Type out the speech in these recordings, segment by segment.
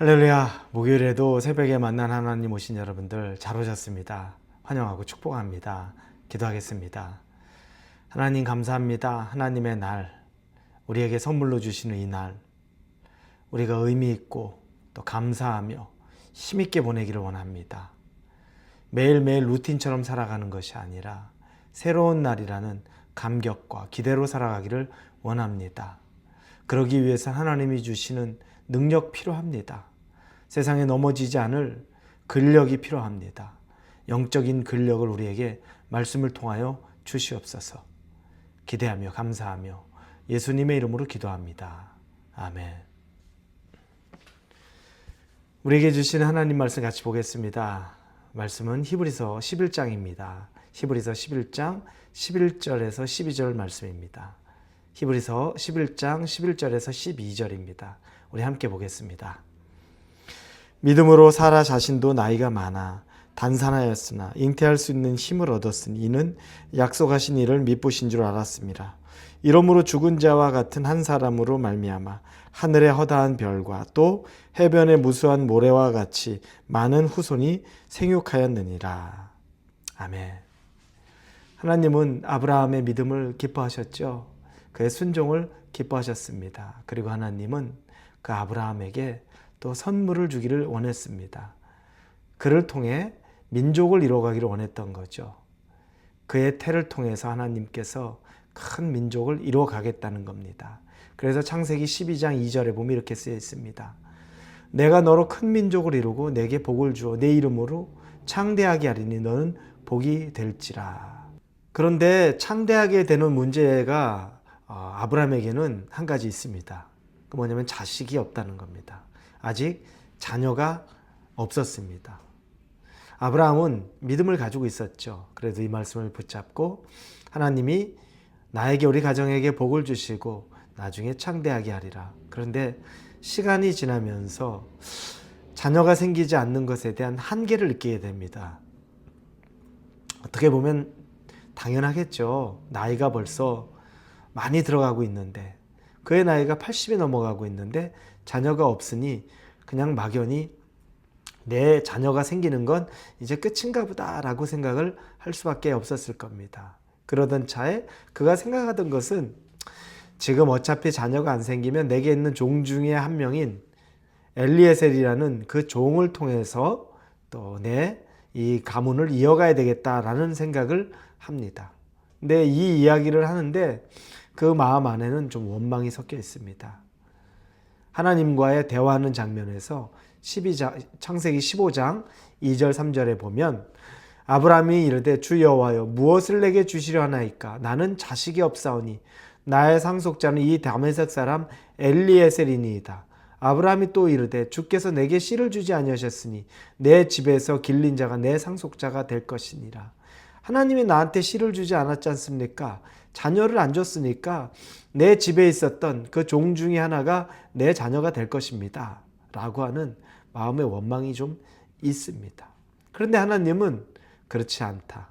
할렐루야. 목요일에도 새벽에 만난 하나님 오신 여러분들 잘 오셨습니다. 환영하고 축복합니다. 기도하겠습니다. 하나님 감사합니다. 하나님의 날, 우리에게 선물로 주시는 이 날, 우리가 의미 있고 또 감사하며 힘있게 보내기를 원합니다. 매일매일 루틴처럼 살아가는 것이 아니라 새로운 날이라는 감격과 기대로 살아가기를 원합니다. 그러기 위해서 하나님이 주시는 능력 필요합니다. 세상에 넘어지지 않을 근력이 필요합니다. 영적인 근력을 우리에게 말씀을 통하여 주시옵소서. 기대하며 감사하며 예수님의 이름으로 기도합니다. 아멘. 우리에게 주신 하나님 말씀 같이 보겠습니다. 말씀은 히브리서 11장입니다. 히브리서 11장 11절에서 12절 말씀입니다. 히브리서 11장 11절에서 12절입니다. 우리 함께 보겠습니다. 믿음으로 사라 자신도 나이가 많아 단산하였으나 잉태할 수 있는 힘을 얻었으니 이는 약속하신 이를 미쁘신 줄 알았습니다. 이러므로 죽은 자와 같은 한 사람으로 말미암아 하늘의 허다한 별과 또 해변의 무수한 모래와 같이 많은 후손이 생육하였느니라. 아멘. 하나님은 아브라함의 믿음을 기뻐하셨죠. 그의 순종을 기뻐하셨습니다. 그리고 하나님은 그 아브라함에게 또 선물을 주기를 원했습니다. 그를 통해 민족을 이루어가기를 원했던 거죠. 그의 태를 통해서 하나님께서 큰 민족을 이루어가겠다는 겁니다. 그래서 창세기 12장 2절에 보면 이렇게 쓰여 있습니다. 내가 너로 큰 민족을 이루고 내게 복을 주어 내 이름으로 창대하게 하리니 너는 복이 될지라. 그런데 창대하게 되는 문제가 아브라함에게는 한 가지 있습니다. 그 뭐냐면 자식이 없다는 겁니다. 아직 자녀가 없었습니다. 아브라함은 믿음을 가지고 있었죠. 그래도 이 말씀을 붙잡고 하나님이 나에게 우리 가정에게 복을 주시고 나중에 창대하게 하리라. 그런데 시간이 지나면서 자녀가 생기지 않는 것에 대한 한계를 느끼게 됩니다. 어떻게 보면 당연하겠죠. 나이가 벌써 많이 들어가고 있는데 그의 나이가 80이 넘어가고 있는데 자녀가 없으니 그냥 막연히 내 자녀가 생기는 건 이제 끝인가 보다라고 생각을 할 수밖에 없었을 겁니다. 그러던 차에 그가 생각하던 것은 지금 어차피 자녀가 안 생기면 내게 있는 종 중에 한 명인 엘리에셀이라는 그 종을 통해서 또 내 이 가문을 이어가야 되겠다라는 생각을 합니다. 근데 이 이야기를 하는데 그 마음 안에는 좀 원망이 섞여 있습니다. 하나님과의 대화하는 장면에서 창세기 15장 2절 3절에 보면 아브라함이 이르되 주 여호와여 무엇을 내게 주시려 하나이까 나는 자식이 없사오니 나의 상속자는 이 다메섹 사람 엘리에셀이니이다. 아브라함이 또 이르되 주께서 내게 씨를 주지 아니하셨으니 내 집에서 길린 자가 내 상속자가 될 것이니라. 하나님이 나한테 씨를 주지 않았지 않습니까? 자녀를 안 줬으니까 내 집에 있었던 그 종 중에 하나가 내 자녀가 될 것입니다. 라고 하는 마음의 원망이 좀 있습니다. 그런데 하나님은 그렇지 않다.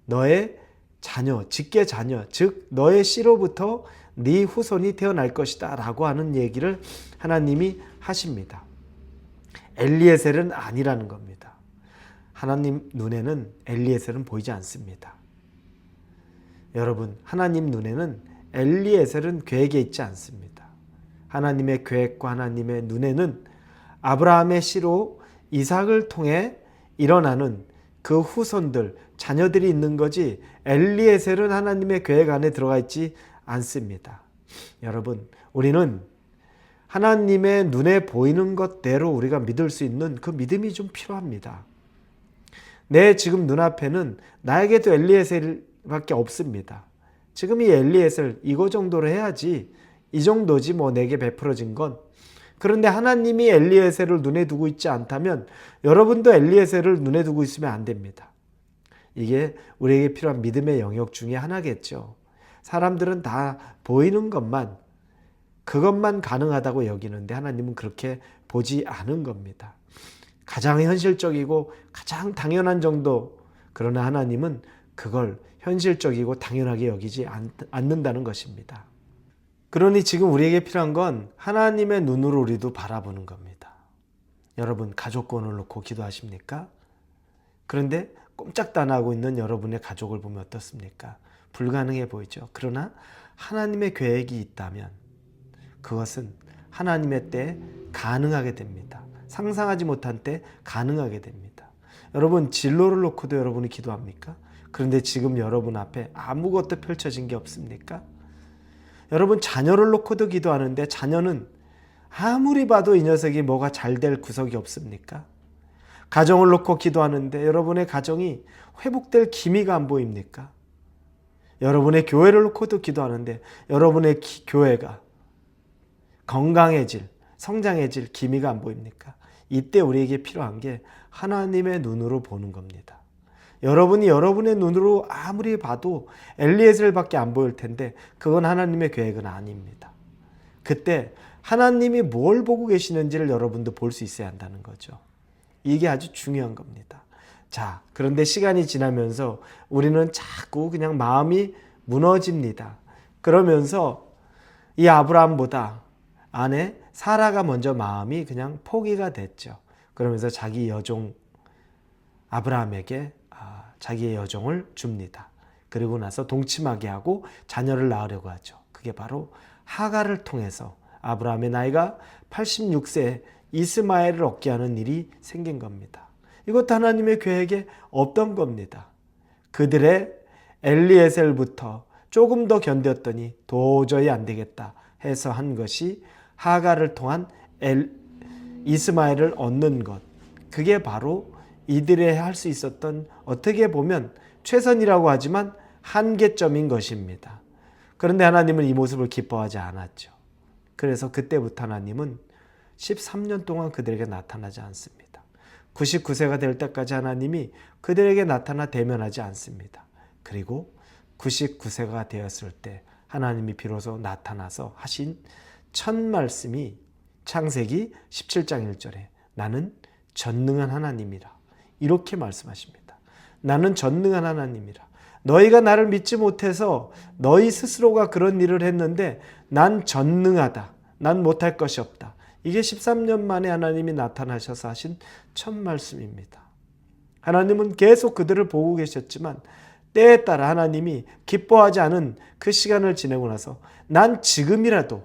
너의 자녀, 직계 자녀, 즉 너의 씨로부터 네 후손이 태어날 것이다 라고 하는 얘기를 하나님이 하십니다. 엘리에셀은 아니라는 겁니다. 하나님 눈에는 엘리에셀은 보이지 않습니다. 여러분, 하나님 눈에는 엘리에셀은 계획에 있지 않습니다. 하나님의 계획과 하나님의 눈에는 아브라함의 씨로 이삭을 통해 일어나는 그 후손들, 자녀들이 있는 거지 엘리에셀은 하나님의 계획 안에 들어가 있지 않습니다. 여러분, 우리는 하나님의 눈에 보이는 것대로 우리가 믿을 수 있는 그 믿음이 좀 필요합니다. 내 지금 눈앞에는 나에게도 엘리에셀밖에 없습니다. 지금 이 엘리에셀 이거 정도로 해야지 이 정도지 뭐 내게 베풀어진 건. 그런데 하나님이 엘리에셀을 눈에 두고 있지 않다면 여러분도 엘리에셀을 눈에 두고 있으면 안 됩니다. 이게 우리에게 필요한 믿음의 영역 중에 하나겠죠. 사람들은 다 보이는 것만, 그것만 가능하다고 여기는데 하나님은 그렇게 보지 않은 겁니다. 가장 현실적이고 가장 당연한 정도, 그러나 하나님은 그걸 현실적이고 당연하게 여기지 않는다는 것입니다. 그러니 지금 우리에게 필요한 건 하나님의 눈으로 우리도 바라보는 겁니다. 여러분 가족권을 놓고 기도하십니까? 그런데 꼼짝도 안 하고 있는 여러분의 가족을 보면 어떻습니까? 불가능해 보이죠. 그러나 하나님의 계획이 있다면 그것은 하나님의 때에 가능하게 됩니다. 상상하지 못한 때 가능하게 됩니다. 여러분 진로를 놓고도 여러분이 기도합니까? 그런데 지금 여러분 앞에 아무것도 펼쳐진 게 없습니까? 여러분 자녀를 놓고도 기도하는데 자녀는 아무리 봐도 이 녀석이 뭐가 잘 될 구석이 없습니까? 가정을 놓고 기도하는데 여러분의 가정이 회복될 기미가 안 보입니까? 여러분의 교회를 놓고도 기도하는데 여러분의 교회가 건강해질, 성장해질 기미가 안 보입니까? 이때 우리에게 필요한 게 하나님의 눈으로 보는 겁니다. 여러분이 여러분의 눈으로 아무리 봐도 엘리에셀밖에 안 보일 텐데 그건 하나님의 계획은 아닙니다. 그때 하나님이 뭘 보고 계시는지를 여러분도 볼 수 있어야 한다는 거죠. 이게 아주 중요한 겁니다. 자, 그런데 시간이 지나면서 우리는 자꾸 그냥 마음이 무너집니다. 그러면서 이 아브라함보다 아내 사라가 먼저 마음이 그냥 포기가 됐죠. 그러면서 자기 여종 아브라함에게 자기의 여종을 줍니다. 그리고 나서 동침하게 하고 자녀를 낳으려고 하죠. 그게 바로 하갈을 통해서 아브라함의 나이가 86세에 이스마엘을 얻게 하는 일이 생긴 겁니다. 이것도 하나님의 계획에 없던 겁니다. 그들의 엘리에셀부터 조금 더 견뎠더니 도저히 안 되겠다 해서 한 것이 하갈을 통한 이스마엘을 얻는 것. 그게 바로 이들의 할 수 있었던 어떻게 보면 최선이라고 하지만 한계점인 것입니다. 그런데 하나님은 이 모습을 기뻐하지 않았죠. 그래서 그때부터 하나님은 13년 동안 그들에게 나타나지 않습니다. 99세가 될 때까지 하나님이 그들에게 나타나 대면하지 않습니다. 그리고 99세가 되었을 때 하나님이 비로소 나타나서 하신 첫 말씀이 창세기 17장 1절에 나는 전능한 하나님이라 이렇게 말씀하십니다. 나는 전능한 하나님이라. 너희가 나를 믿지 못해서 너희 스스로가 그런 일을 했는데 난 전능하다. 난 못할 것이 없다. 이게 13년 만에 하나님이 나타나셔서 하신 첫 말씀입니다. 하나님은 계속 그들을 보고 계셨지만 때에 따라 하나님이 기뻐하지 않은 그 시간을 지내고 나서 난 지금이라도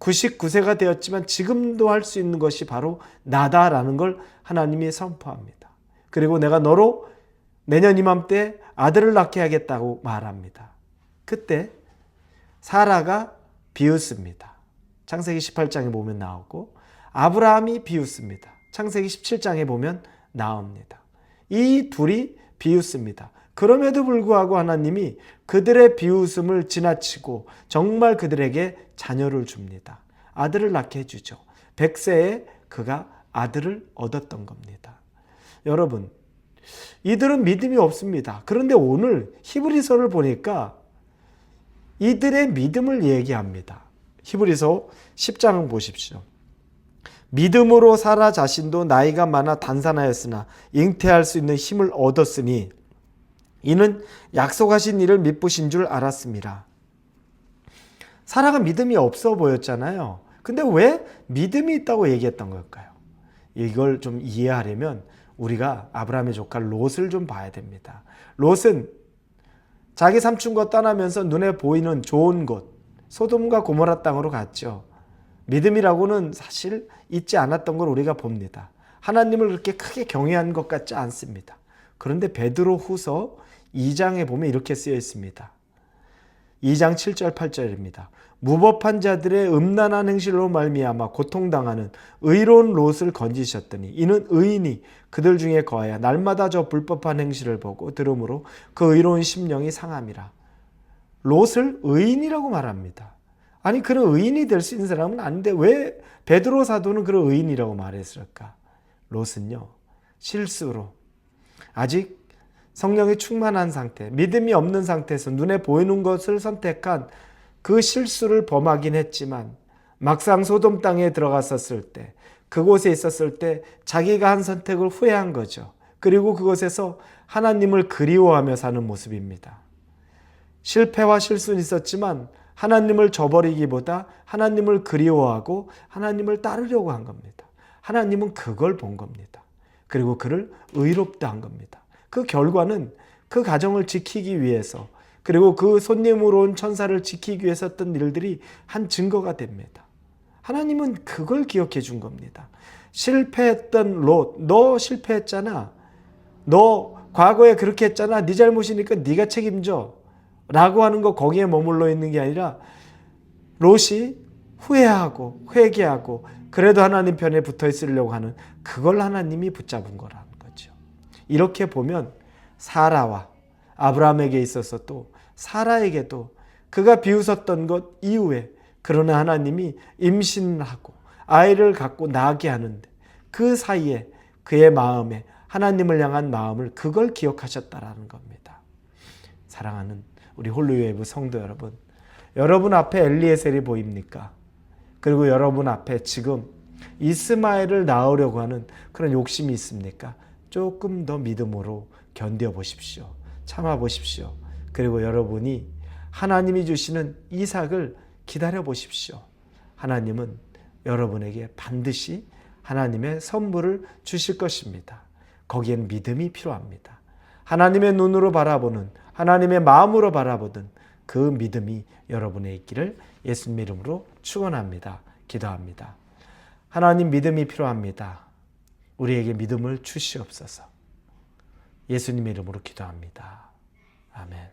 99세가 되었지만 지금도 할 수 있는 것이 바로 나다라는 걸 하나님이 선포합니다. 그리고 내가 너로 내년 이맘때 아들을 낳게 하겠다고 말합니다. 그때 사라가 비웃습니다. 창세기 18장에 보면 나오고 아브라함이 비웃습니다. 창세기 17장에 보면 나옵니다. 이 둘이 비웃습니다. 그럼에도 불구하고 하나님이 그들의 비웃음을 지나치고 정말 그들에게 자녀를 줍니다. 아들을 낳게 해주죠. 100세에 그가 아들을 얻었던 겁니다. 여러분, 이들은 믿음이 없습니다. 그런데 오늘 히브리서를 보니까 이들의 믿음을 얘기합니다. 히브리서 10장 보십시오. 믿음으로 사라 자신도 나이가 많아 단산하였으나 잉태할 수 있는 힘을 얻었으니 이는 약속하신 일을 믿으신 줄 알았습니다. 사라가 믿음이 없어 보였잖아요. 근데 왜 믿음이 있다고 얘기했던 걸까요? 이걸 좀 이해하려면 우리가 아브라함의 조카 롯을 좀 봐야 됩니다. 롯은 자기 삼촌과 떠나면서 눈에 보이는 좋은 곳, 소돔과 고모라 땅으로 갔죠. 믿음이라고는 사실 있지 않았던 걸 우리가 봅니다. 하나님을 그렇게 크게 경외한 것 같지 않습니다. 그런데 베드로 후서 2장에 보면 이렇게 쓰여 있습니다. 2장 7절 8절입니다. 무법한 자들의 음란한 행실로 말미암아 고통당하는 의로운 롯을 건지셨더니 이는 의인이 그들 중에 거하여 날마다 저 불법한 행실을 보고 들음으로 그 의로운 심령이 상함이라. 롯을 의인이라고 말합니다. 아니 그런 의인이 될 수 있는 사람은 아닌데 왜 베드로 사도는 그런 의인이라고 말했을까? 롯은요 실수로 아직 성령이 충만한 상태, 믿음이 없는 상태에서 눈에 보이는 것을 선택한 그 실수를 범하긴 했지만 막상 소돔 땅에 들어갔었을 때, 그곳에 있었을 때 자기가 한 선택을 후회한 거죠. 그리고 그곳에서 하나님을 그리워하며 사는 모습입니다. 실패와 실수는 있었지만 하나님을 저버리기보다 하나님을 그리워하고 하나님을 따르려고 한 겁니다. 하나님은 그걸 본 겁니다. 그리고 그를 의롭다 한 겁니다. 그 결과는 그 가정을 지키기 위해서, 그리고 그 손님으로 온 천사를 지키기 위해서 했던 일들이 한 증거가 됩니다. 하나님은 그걸 기억해 준 겁니다. 실패했던 롯, 너 실패했잖아. 너 과거에 그렇게 했잖아. 네 잘못이니까 네가 책임져. 라고 하는 거 거기에 머물러 있는 게 아니라 롯이 후회하고 회개하고 그래도 하나님 편에 붙어 있으려고 하는 그걸 하나님이 붙잡은 거라는 거죠. 이렇게 보면 사라와 아브라함에게 있어서 또 사라에게도 그가 비웃었던 것 이후에 그러나 하나님이 임신을 하고 아이를 갖고 낳게 하는데 그 사이에 그의 마음에 하나님을 향한 마음을 그걸 기억하셨다라는 겁니다. 사랑하는 우리 홀로웨이브 성도 여러분, 여러분 앞에 엘리에셀이 보입니까? 그리고 여러분 앞에 지금 이스마엘을 낳으려고 하는 그런 욕심이 있습니까? 조금 더 믿음으로 견뎌 보십시오. 참아 보십시오. 그리고 여러분이 하나님이 주시는 이삭을 기다려 보십시오. 하나님은 여러분에게 반드시 하나님의 선물을 주실 것입니다. 거기에는 믿음이 필요합니다. 하나님의 눈으로 바라보는, 하나님의 마음으로 바라보는 그 믿음이 여러분의 있기를 예수님 이름으로 축원합니다. 기도합니다. 하나님, 믿음이 필요합니다. 우리에게 믿음을 주시옵소서. 예수님 이름으로 기도합니다. 아멘.